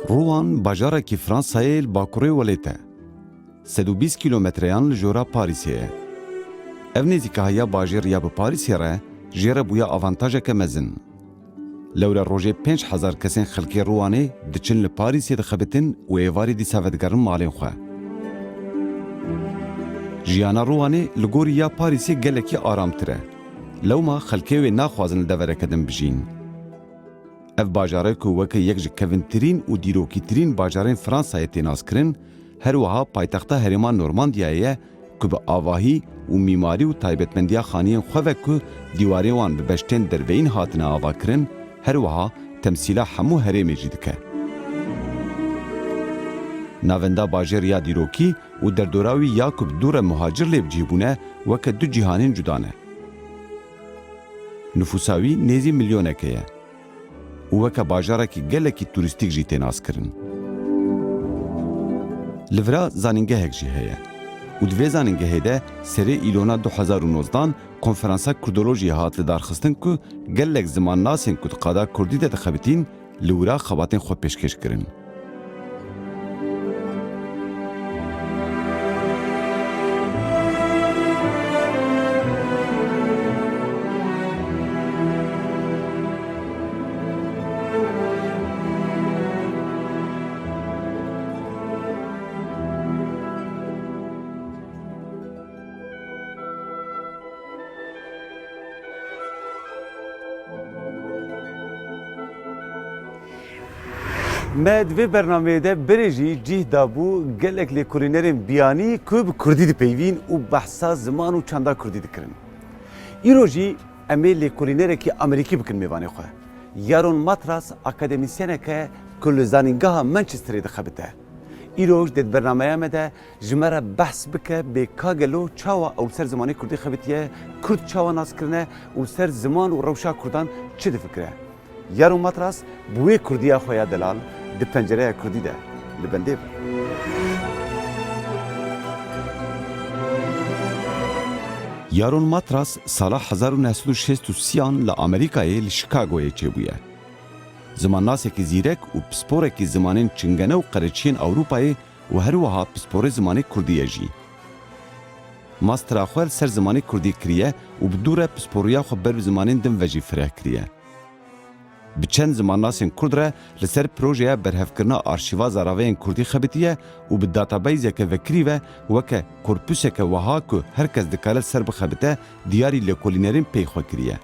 Rouen bajarekî Fransayê li bakurê welêt e. 120 kilometreyan li jora Parîsê ye. Ev nêzîkahiya bajêr ya bi Parîsê re jê re bûye avantajeke mezin. Lewre rojê 5,000 kesên xelkê Rowanê diçin li Parîsê dixebitin û êvarî dîsa vedigerin malên xwe. Jiyana Rowanê li gorî ya Parîsê gelekî aramtir e. Lewma xelkê wê naxwazin li deverekedin bijîn. Ev bajarek ku weke yek ji kevintirîn û dîrokîtirîn bajarên Fransayê tê naskirin, her wiha paytexta herêma Normandiyayê ye ku bi avahî û mîmarî û taybetmendiya xaniyên xwe ve ku dîwarên wan bi beştên derveyîn hatine avakirin, her wiha temsîla hemû herêmê jî dike. Navenda bajêr ya dîrokî û derdora wî ya ku bi dûre muhacir lê bicîbûne weke du cîhanên cuda ne. Nüfusa wî nêzî milyoneke ye. û weke bajarekî gelekî turîstîk jî tê naskirin. Li vira zanîngehek jî heye û di vê zanîngehê de serê îlona 2019 konferansa Kurdolojiyê hat li darxistin ku gelek zimannasên ku di qada Kurdî de dixebitîn li wira xebatên xwe pêşkêş kirin. Me divê bernameyê de berê jî cih dabû gelek lêkolînerên biyanî ku bi Kurdî dipeyvîn û behsa ziman û çanda Kurdî dikirin. Îro jî em ê lêkolînerekî Amerîkî bikin mêvanê xwe. Yaron Matras akademisyeneke ku li zanîngeha Manchesterê dixebite. Îroj dê di bernameya me de ji me re behs bike bê ka gelo çawa ew ser zimanê Kurdî xebitiye, Kurd çawa naskirine û ser ziman û rewşa Kurdan çi difikire. Yaron Matras bi wê Kurdiya xwe ya delal di pencereya Kurdî de li bendê bir. Yaron Matras sala 1963 li Amerîkayê li Chicagoyê çêbûye. Zimannasekî zîrek û pisporekî zimanên çingene û qereçiyên Ewropayê û her wiha pisporê zimanê Kurdî ye jî. Mastera xwe li ser zimanê Kurdî kiriye û bi dû re pisporiya xwe ber bi zimanên din ve jî fireh kiriye. Bi çend zimannasên Kurd re li ser projeya berhevkirina arşîva zaraveyên Kurdî xebitiye û bi databeyzeke vekirî ve weke korpuseke wiha ku herkes dikare ser bixebite diyarî lêkolînerên pey xwe kiriye.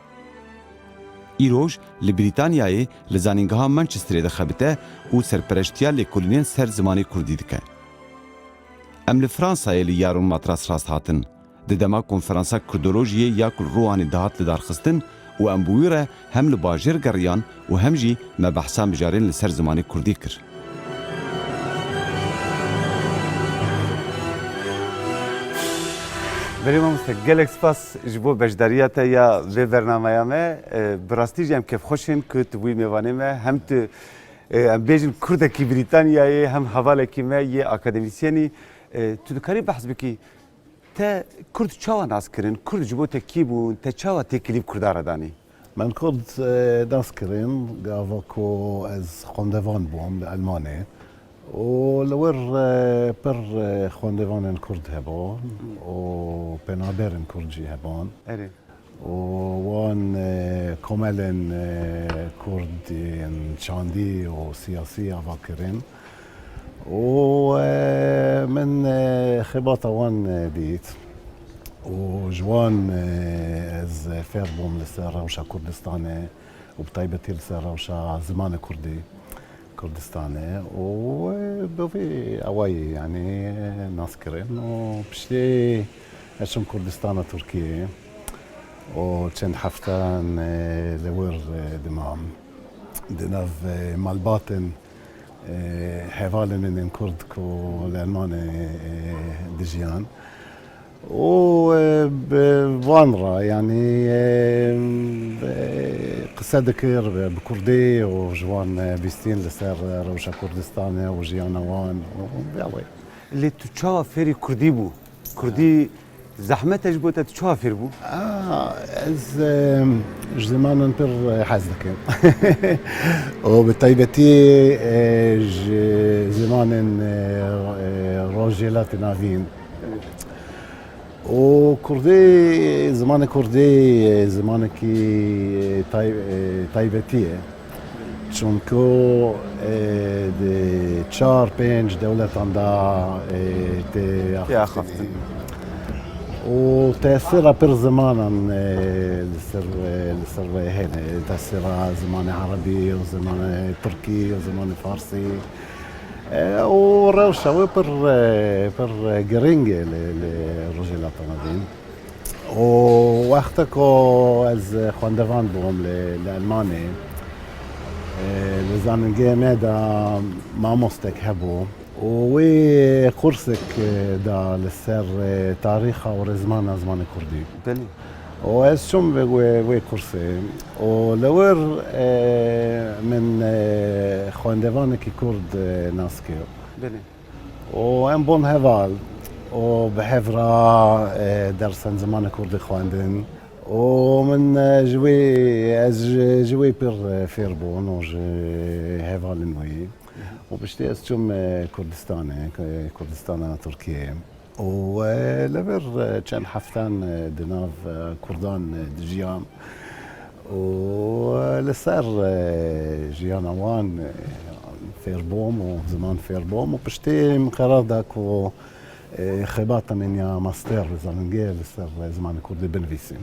Îroj li Brîtanyayê li zanîngeha Manchesterê dixebite û serpereştiya lêkolînên ser zimanê Kurdî dike. Em li Fransayê li Yaron Matras rast hatin. Di dema konferansa Kurdolojiyê ya ku Rowanê dihat li darxistin û em bi wî re hem li bajêr geriyan û hem jî me behsa mijarên li ser zimanê Kurdî kir. Berê mamoste gelek spas ji bo beşdariya te ya vê bernameya me. Bi rastî jî em kevxweşin ku tu bûyî mêvanê me hem tu em bêjin Kurdekî Brîtanyayê hem hevalekî me yê akademisyenî. Tu dikarî behs bikî te Kurd çawa naskirin? Kurd ji bo te kî bûn? Te çawa têkilî Kurda re danî? من كنت داسكرين قافوكو از خوندوان بوم بألماني ولور بر خوندوان كرد هبون وبنادر كردجي هبون ووان كمالن كردين شاندي وسياسي افاكرين ومن خباطة وان ديت وجوان از فيربوم لسر روشا كردستاني وبطيبتي لسر روشا زمان كردي كردستاني وبوفي اواي يعني ناسكرين وبشتي اشم كردستانا تركيا وچند حفتان لور دمام دناف مالباتن حوالن ان كردكو لالماني دجيان وبوانرا يعني قصة ذكر بكردي وجوان بيستين لسر روشا كردستاني وجيانا وان وبيعوي اللي تشاوا فيري كردي بو كردي زحمت جبوت تشافر بو از زمان بر حزدك وبطيبتي زمان روجيلات نافين وكردي زمان كردي زمانكي طيبتيه چونکو د 4-5 دولت اندا يا خفتن وتأثيرها بر زمانا لسر هنا تأثيرها زمان عربي وزمان تركي وزمان فارسي وروشة بر جرينجي للرجل الطنادين وقتكو از خواندوان بوم لألماني لزاننجي ميدا ما مستك هبو وي قرصك دا لسر تاريخها ورزمانا زمان كردي بلي واز شم وي قرصي ولور من خواندوانك كرد ناسكي بلي وام بون هفال وبحفرة درسا زمان كردي خواندن ومن جوي بير فيربون وج هفال نوي وبشتي استشم كردستان تركيا ولبر كان حفتان دناف كردان دجيام ولسر جيان اوان فيربوم وزمان فيربوم وبشتي مقرار داك خباطة من يا ماستر زانجي لسر زمان كردي بنفيسي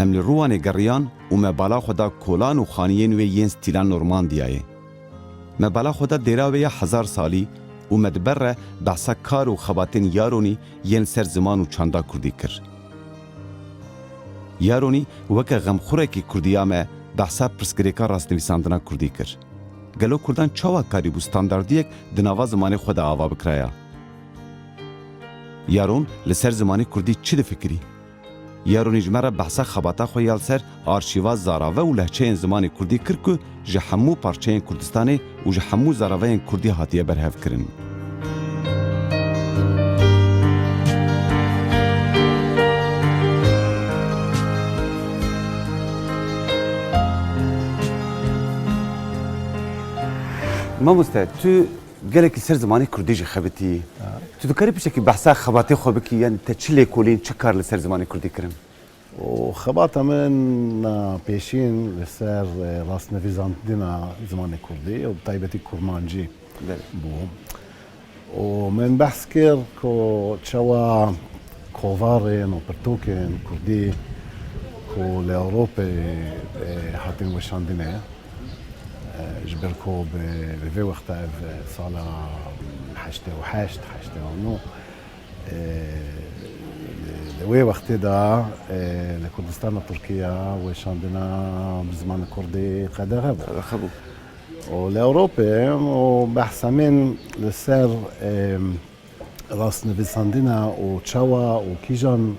ام لروان گریان و مبالا خدا کولان و خانیین و ین ستیلان نورماندیایه. مبالا خدا دیراوی 1000 سالی و مدبره بحثا کار و خباتین یارونی ین سر زمان و چاندا کردی کر. یارونی وک غمخوره کی کردیامه بحثا پرسکریکا راست نویساندنا کردی کر. گلو کردان چاوا کاری بو ستانداردیک دناوا زمان خدا آوا بکرایا. یارون لسر زمانی کردی چی فکری؟ یارونی جمره بحثا خباتا خویال سر آرشیوا زاراوه و لحچه زمانی کردی کر که جه همو پارچه کردستانه و جه همو زاراوه کردی هاتیه برهف کرن. ما مستعد تو قالك سر زماني كردي جي خبتي تو دكاري بشكل بحثا خباتي خو بكي يعني تشلي كولين تشكر لسر زماني كردي كرم وخباطة من بيشين لسر راس نفيزان دينا زمان كردي وبطيبتي كورمانجي بو ومن بحث كير كو تشوا كوفارين وبرتوكين كردي كو لأوروبي حاتين وشاندينه جبركو بفي وقتها صالة حشتة وحشت حشتة ونو لوي وقت دا لكردستان تركيا وش عندنا بزمان الكردي قد غابوا ولأوروبا وبحثا من لسر راس نفيساندينا وتشاوا وكيجان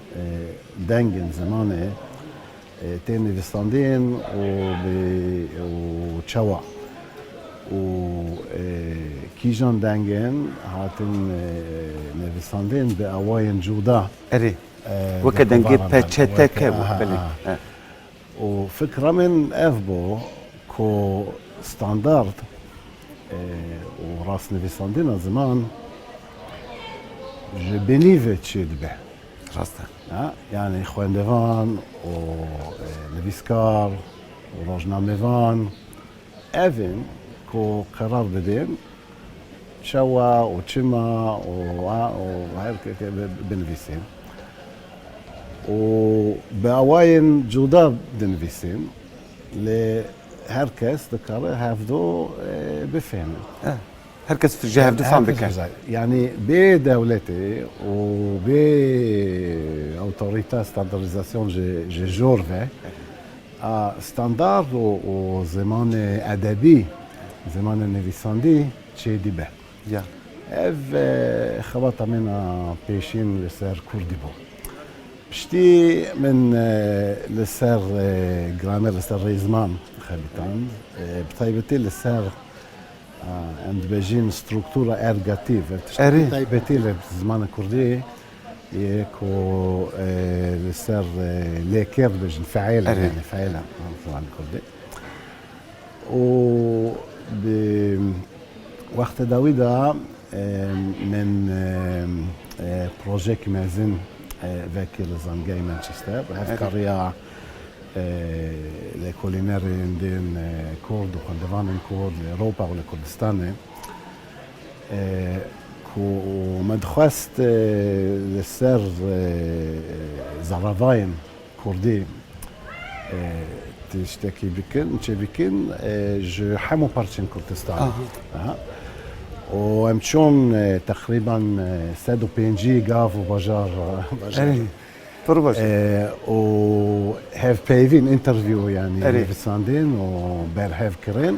دانجن زمانه تين نفيساندين وتشاوا وكيجان دانجن هاتن نفيساندين بأواين جودا اري وكدنجي باتشتك بلي وفكرة من افبو كو ستاندارد وراس نفيساندينا زمان جبنيفة تشيد به راستا يعني خوان ديفان ونفيسكار وروجنا ميفان ايفن كو قرار بدين شوا وتشما وهيك بنفيسين وبأواين جودا بنفيسين لهركس ذكر هافدو بفهم هركس في جهة دفان بك يعني بدولتي وبأوتوريتا ستاندرديزاسيون جي جورفي ستاندارد وزمان أدبي زمان النفيساندي تشي دي به يا اف خبطة منا بيشين لسر كردي بو بشتي من لسر جرامر لسر ريزمان خبطان بطيبتي لسر عند بيجين ستركتورة ارجاتيف أري. تايبتي لزمان كردي يكو لسر ليكير بيجن فعيلة أري. يعني فعيلة زمان كردي و وقت داويدا من بروجيك مازن ذاكر زنجاي مانشستر هاف قرية لكوليناري دين كورد وخندفان كورد لأوروبا ولكردستان ومدخست للسر زرافاين كردي تشتكي بكن جو حمو بارتشين كردستان ومشون تقريبا سادو بينجي قاف وبجار فربش و هاف بيفين انترفيو يعني في ساندين وبير هاف كرين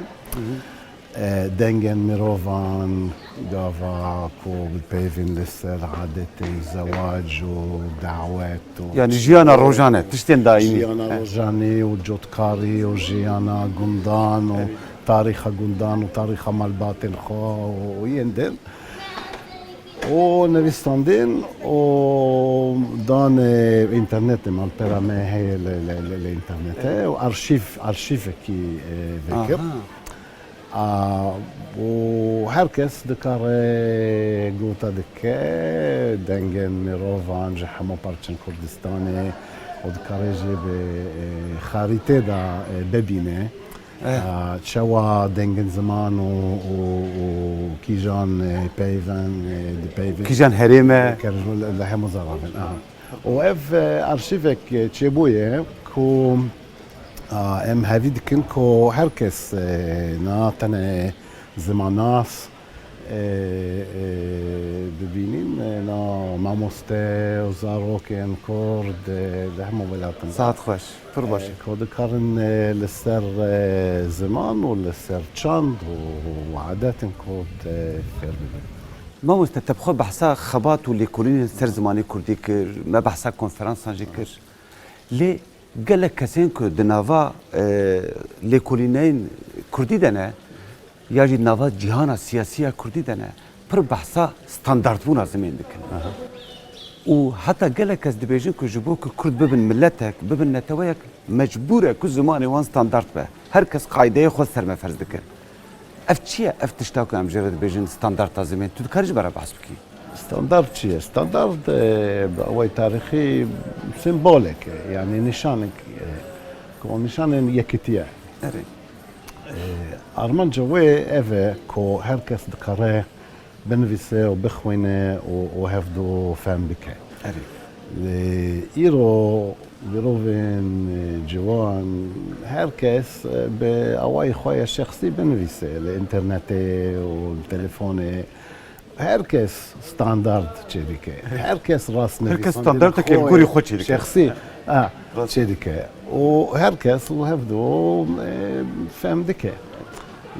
دنجن ميروفان قافا كو بالبيفين لسه عادة الزواج ودعوات يعني جيانا روجانة تشتين دايمي جيانا روجاني وجوتكاري وجيانا قندان وتاريخ قندان وتاريخ مالبات الخوا ويندن ونبيستاندين ودان انترنت مال بيرامي هي الانترنت وارشيف كي ذكر وهركس دكار قوتا دكا دنجن ميروفان جحمو بارتشن كردستاني ودكار يجيب خاريطة دا ببينه تشوا دنجن زمان وكيجان بيفن كيجان هريمة كرجل لحمو زرافن واف ارشيفك تشيبويه كو ام هذه دكن كو هركس ناتنا زماناس ببينين نا ماموسته وزاروكن كورد لحمو بلاتن ساعت خوش فربش كود كارن لسر زمان ولسر تشاند وعادات كود فير ما مستتبخو بحثا خبات واللي كلين سر زماني كردي كر ما بحثا كونفرنس جي كر لي قال لك كسين كو دنافا لي كلينين كردي دنا ياجي نافا جهانا سياسية كردي دنا بر بحثا ستاندارد بونا زمين دكن وحتى قال لك دبيجين كو جبوك كرد ببن ملتك ببن نتويك مجبورة كل زماني وان ستاندارد به هركس قاعدة خود سر ما فرز دكن افتشيا افتشتاكو ام جرد بيجين ستاندارد زمين تذكرش برا بحث بكي ستاندارد شيء ستاندارد بقوي تاريخي سيمبوليك يعني نشانك كو نشان يكتيا ارمان جوي ايفا كو هركس دكاره بنفيسه وبخوينه وهفدو فهم بك ايرو بروفين جوان هركس بأواي خويا الشخصي بنفيسه الانترنت والتليفون هركس ستاندارد شركة هركس راس نفيس هركس ستاندارد كيف كوري خود شركة شخصي شركة وهركس وهفدو فهم دكة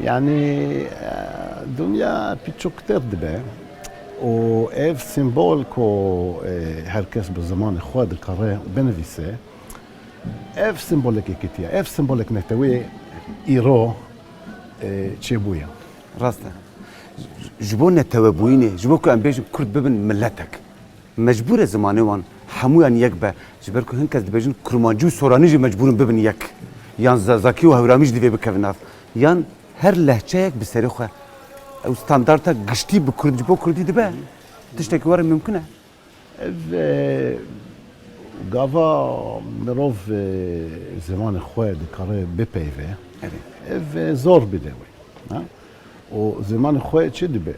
يعني دنيا بيتشو كتير دبا وإف سيمبول كو هركس بالزمان خواد القرية بنفيسه إف سيمبولك كتير إف سيمبولك نتوي إيرو تشيبويا راستا جبونا توابويني جبوكو ام بيجن كرد ببن ملتك مجبورة زماني وان حمويان يكبا جبركو هنكز دبيجن كرمانجو سورانيجي مجبورن ببن يك يان زاكي وهوراميج دبي بكفناف يان هر لهجهك بسريخه او ستاندارتا قشتي بكرد جبو كردي دبا تشتكي ورا ممكنه قافا مروف زمان خواد كاري ببيفي اف زور بدوي وزمان خواد شي دبا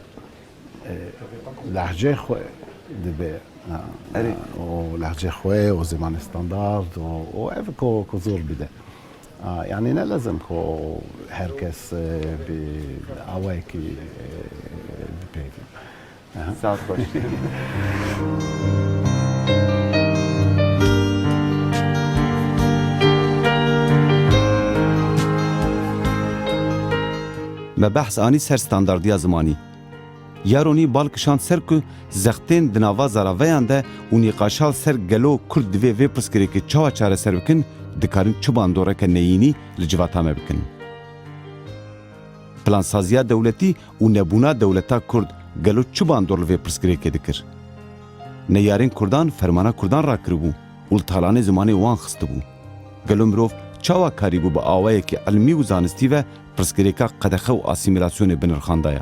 لهجه خواد دبا ولهجه خواد وزمان ستاندارد واف كو زور بدا يعني أنا لازم كو هركس بعواكي ببيفي ساعت خوش ما بحث آنی سر ستانداردیا زمانی یارونی بالکشان سر که زختین دناوا زراویان ده و نیقاشال سر گلو کرد دوی وی پرسکری که چاوا چاره سر بکن دکارن چوبان دوره که نیینی لجواتا مبکن پلانسازیا دولتی و نبونا دولتا کرد گلو چه باندور لوی پرسکریکه دکر. نیارین کردان فرمانا کردان را کربو و التالان زمانی وان خسته بو. گلو مروف چاوا کاری بو با آوائه که علمی و زانستی و پرسکریکا قدخه و آسیمیلاسیون بنرخاندایا.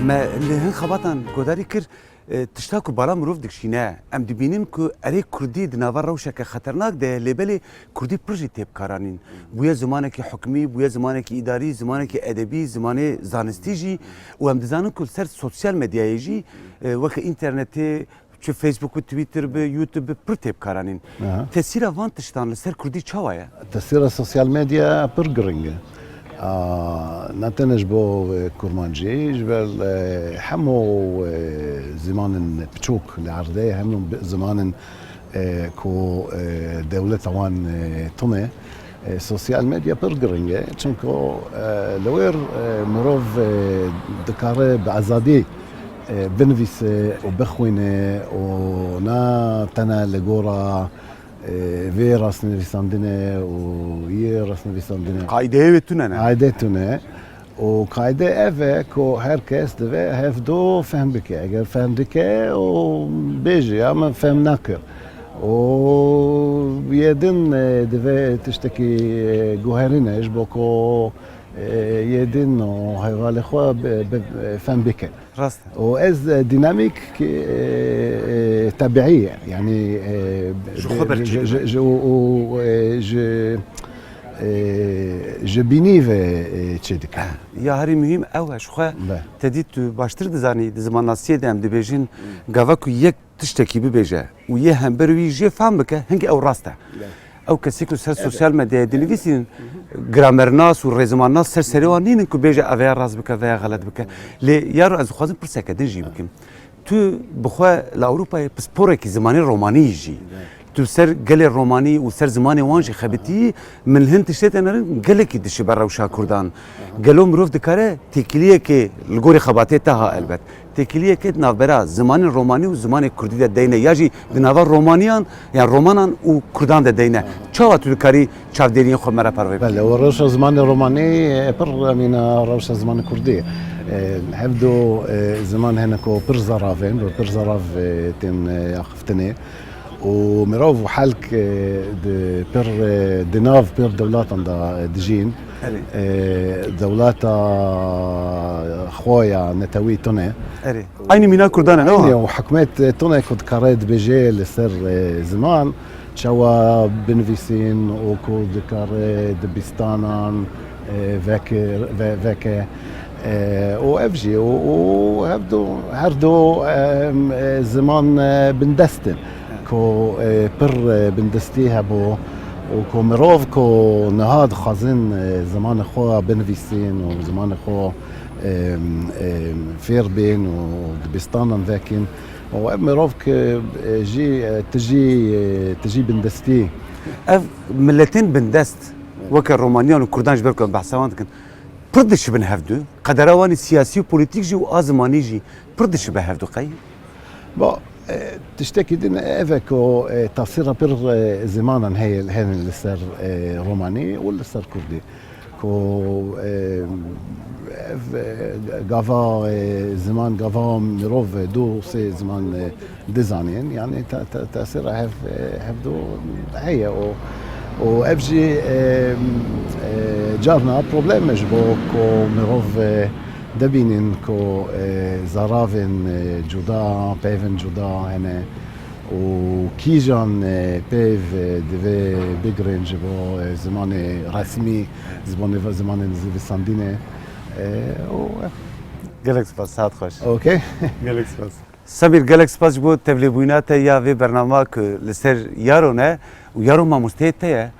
ما لهن خباتان گوداری کر تشتاکو بالا مروف دکشینه ام دبینیم که اری کردی دناور روشه که خطرناک ده لیبلی کردی پرژی تیب کارانین بویا زمانه که حکمی بویا زمانه که اداری زمانه که ادبی زمانه زانستی جی و ام دزانم که سر سوسیال مدیای جی وقت اینترنتی چه فیسبوک و تویتر به یوتیوب پر تیب کارانین تاثیر وان تشتان لسر کردی چاوایه؟ تاثیر السوشيال ميديا برجرينج نتنج بو كورمانجي جبل حمو زمان بتشوك العردية همو زمان كو دولة وان توني سوسيال ميديا برجرينج چونكو لوير مروف دكاره بعزادي بنفيس وبخوينه ونا تنا لغورا فيروس نفيساندنه ويروس نفيساندنه قاعده بتونه قاعده تونه وقاعده افيكو هركس دفه هفدو فهم بك اگر فهم بك وبيجي اما فهم ناكر ويدن دفه تشتكي جوهرنا اجبوكو يدن وهيغالي خوا فهم بك راست واز ديناميك تبعيه يعني شو خبر جو بينيف تشدك يا هري مهم او شو تديت باشتر دزاني زمان ناسيه دم دبيجين غافاكو يك تشتكي ببيجا ويه هم بروي جي فهمك هنك او راسته او كسيكو سر سوسيال ميديا دينيفيسين جرامر ناس وريزمان ناس سر سريوانين انكو بيجا افيا راس بك افيا غلط بك لي يارو از خوازم برسكه دنجي بكم تو بخوا لاوروبا بسبورك زماني روماني يجي تو سر قال الروماني وسر زماني وانجي خبتي من الهند تشتت انا قال لك دش برا وشا كردان قالوا مروف دكاره تكليه كي الغوري خباتيتها البت تكليه كي نافبرا زمان الروماني وزمان الكردي الدينه ياجي بنافر رومانيان يعني رومانان وكردان الدينه تشوا تو كاري تشاف ديرين خو مرا بروي بله وروش زمان الروماني بر من روش زمان الكردي هبدو زمان هناكو برزرافين برزراف تن ياخفتني ومروف وحالك بير ديناف بير دولات عند دجين دولات خويا نتاوي توني أين مينا كردانا نوع وحكمت توني كنت كاريد بيجي لسر زمان شوا بنفيسين وكود كاريد بيستانان فاكر وافجي وهبدو هردو زمان بندستن كو بر بندستيها بو وكو مروف كو نهاد خازن زمان خو بنفيسين وزمان خو فيربين ودبستانا ذاكن ومروف جي تجي بندستي ملتين بندست وك الرومانيان والكردان جبركم بحثوان كن بردش بنهفدو قدروان سياسي وبوليتيك جي وازماني جي بردش بهفدو قاي بو تشتكي دين ايفاكو تفسيرها بر زمانا هي اللي صار روماني واللي صار كردي كو غافا زمان غافا ميروف دو سي زمان ديزانين يعني تاثيرها هفدو هي وافجي جارنا بروبليم جبو كو ميروف دبينين كو زرافن جودا بيفن جودا هنا وكيجان بيف ديفي بيجرين جبو زمان رسمي زمان زيفساندينه جالكس باس هات خوش اوكي جالكس باس سمير جالكس باس جبو تبليبوينات يا في برنامج لسر يارونه ويارو ما مستيته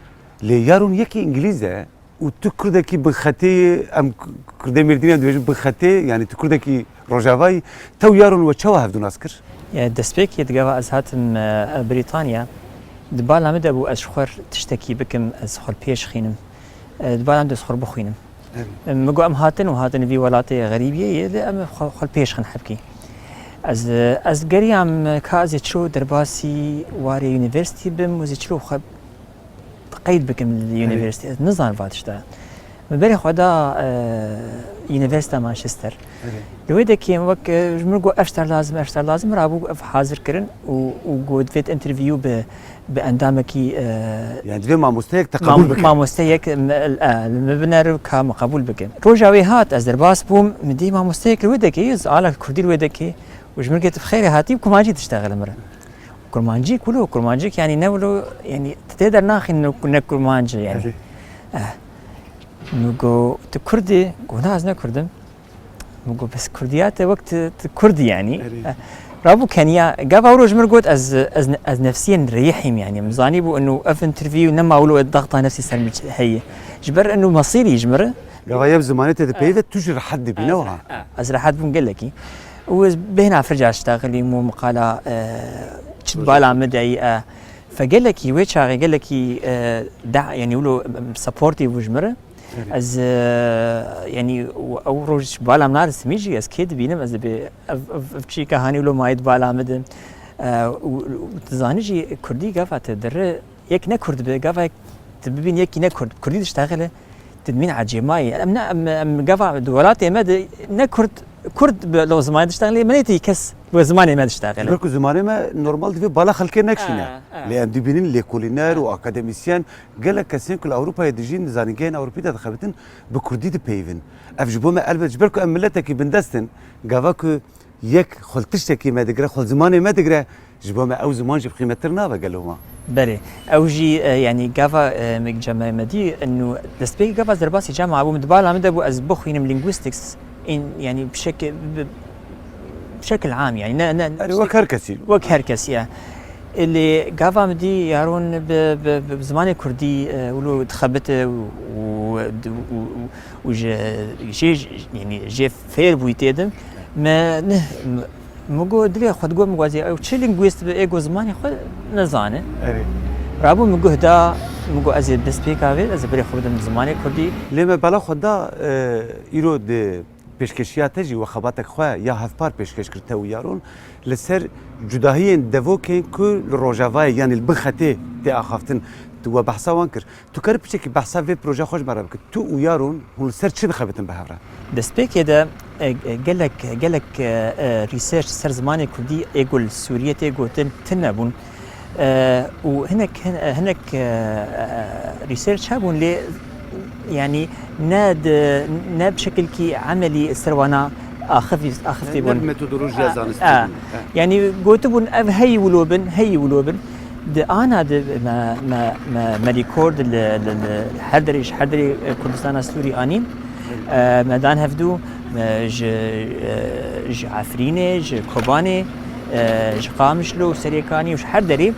ليارون يكي انجليزي وتكردكي بخاتي ام كردي مردين دوج بخاتي يعني تكردكي روجافاي تو يارون وتشوا هفدو ناسكر يا دسبيك يتجاوا ازهاتن بريطانيا دبال عمد ابو اشخر تشتكي بكم ازخر بيش خينم دبال عند ازخر بخينم مقو ام هاتن وهاتن في ولاتي غريبيه ام خل بيش خنحبكي از گریم که از چرو درباسی واری یونیورسیتی بم و چرو خب قید بکم یونیورسیتی نزان واتشتا مبری خدا یونیورسیتی مانچستر لويدا كي وك جمرقو اشتر لازم رابو حاضر كرن وقود فيت انترفيو باندامكي يعني دفي ما مستيك تقبل بك ما مستيك المبنر كام قبول بك روجاوي هات ازرباس بوم مدي ما مستيك لويدا كي على كردي لويدا كي وجمرقت بخير هاتي بكماجي تشتغل مره كرمانجي كله كرمانجيك يعني نولو يعني تقدر ناخي انه كنا كرمانجي يعني نقول تكردي قناز نكردم نقول بس كرديات وقت كردي يعني رابو كانيا قاف اوروج مرقوت از نفسيا نريحهم يعني مزاني بو انه اف انترفيو نما اولو الضغط نفسي سلمج هي جبر انه مصيري يجمر قاف زمانته دبيفت تجر حد بينوها از حد بنقول لك وبهنا فرجع اشتغل مو مقاله بالا مدعي فقال لك ويتش قال لك دع يعني يقولوا سبورتيف وجمره از يعني او روج بالا منار سميجي از كيد بينم از بشي كهاني ولو مايد بالا مدن وتزانيجي كردي قافت در يك نكرد بقافا تبين يك نكرد كردي تشتغل تدمين عجيماي ام قافا دولاتي مد نكرد كرد لو زمان تشتغل منيتي كس وزماني ما تشتغل بركو زماني ما نورمال دفي بالا خلكي نكشينا لان دبينين لي كولينار واكاديميسيان قال لك كسين كل اوروبا يدجين زانيجين اوروبي دخلتن بكردي بيفن افجبو ما البت جبركو املتك بندستن قافاكو يك خلتشتكي ما دقرا خل زماني ما دقرا جبو ما او زمان جب قيمه ترنابا قالوا ما بله اوجي يعني قافا مجمع مدي انه دسبي قافا زرباسي جامعه ابو مدبال عمد ابو ازبخين لينغويستكس يعني بشكل عام يعني وكهركسي اللي قافا مدي يارون بزمان كردي ولو تخبته وجي يعني جي فير بويتيدم ما مگو دلی خود گو مگوزی او چه لینگویست به ایگو زمانی خود نزانه رابو مگو هدا مگو از دست پیکاوی از بری خودم زمانی کردی لما بالا خدا ایرو د پیشکشیات جی و خباتک خو یا هفپار پیشکش کرته و یارون لسر جداهی دوکن کو روجاوای یعنی البخته تی اخافتن تو بحثا وانکر تو کار بچکی بحثا و پروژه خوش مرا بک تو و یارون هول سر چه خبتن بهره دست پیک ده قال لك ريسيرش سر زماني كردي يقول سوريا تيقول تنبون وهناك ريسيرش هابون لي يعني ناد بشكل كي عملي سروانا اخفتي بون ميثودولوجيا زانستي يعني قلت بون هي ولوبن انا ما ريكورد حدري كردستان السوري انين مدان هفدو ج عفريني ج كوباني ج قامشلو سريكاني وش حدري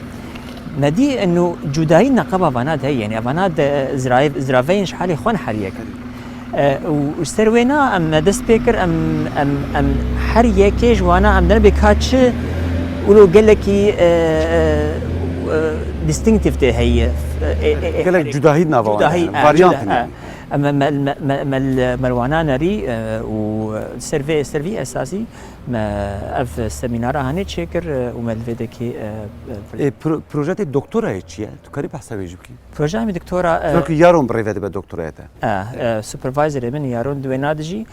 مدي انه جداي نقبه بنات هي يعني بنات زرافين شحالي خون حريك وستروينا ام دست بيكر ام حريك جوانا ام دربي كاتش ولو قال لك ديستينكتيف تي هي قال لك جداهي نافا فاريانت ما مروانان ناري وسيرفي اساسي ما اف سيمينار هاني تشيكر وما الفيدكي بروجيت الدكتوراه تشي تو كاري بحسها يجبكي بروجي مي دكتوراه لكن يارون بريفيت بالدكتوراته سوبرفايزر من يارون دوي نادجي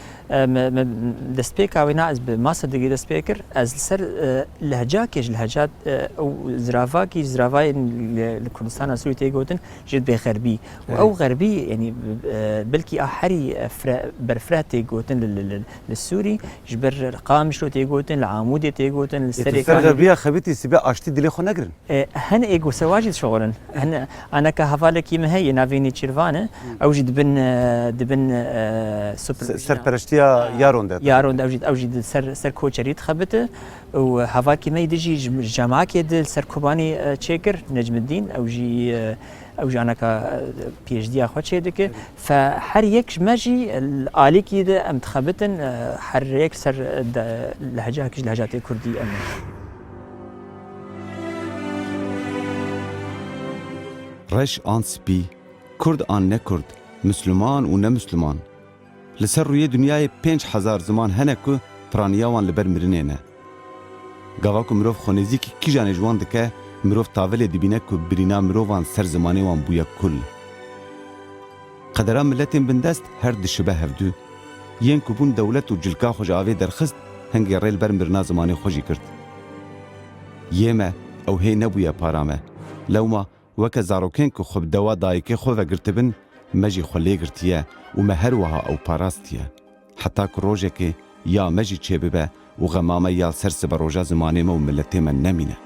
دسبيك او ناز بماستر ديجري دسبيكر از سر لهجات او زرافاي لكردستان السوري تيغوتن جد بغربي او غربي يعني بلكي احري برفرات تيغوتن للسوري جبر قامشلو تيغوتن العامودي تيغوتن السريكان الغربيه خبيتي سبا اشتي دلي خو نغرن هن ايغو سواجد شغلن هن انا كهفالكي ما هي نافيني تشيرفانا اوجد دبن سرپرشتيا يارون اوجد سر كوتشريت خبته وهفاكي ما يدجي جماعه كيد سر كوباني تشيكر نجم الدين اوجي انا ك بي اتش دي اخو تشيدك فحر يك ماجي الالي كده ام تخبتن حر يك سر لهجات الكردي ام رش آن سپی کرد آن نکرد مسلمان و نمسلمان لسر روی دنیای 5000 زمان هنکو پرانیاوان لبر مرنینه Gava ku mirov xwenezîkî kîjanê ji wan dike, mirov tavelê dibîne ku birîna mirovan ser zimanê wan bûye kul. Qedera milletên bindest her dişibe hevdû. Yên ku bûn dewlet û cilka xwe ji avê derxist, hengê rêl ber mirina zimanê xwe jî kirt. Yê me, ew hê nebûye para me. Lewma, weke zarokên ku xwe bi dewa dayîkê xwe vegirtibin, me jî xwe lê girtiye û me her wiha ew parastiye. Heta ku rojekê ya me jî çêbibe û xema me ya ser sibe roja zimanê me û milletê me nemîne.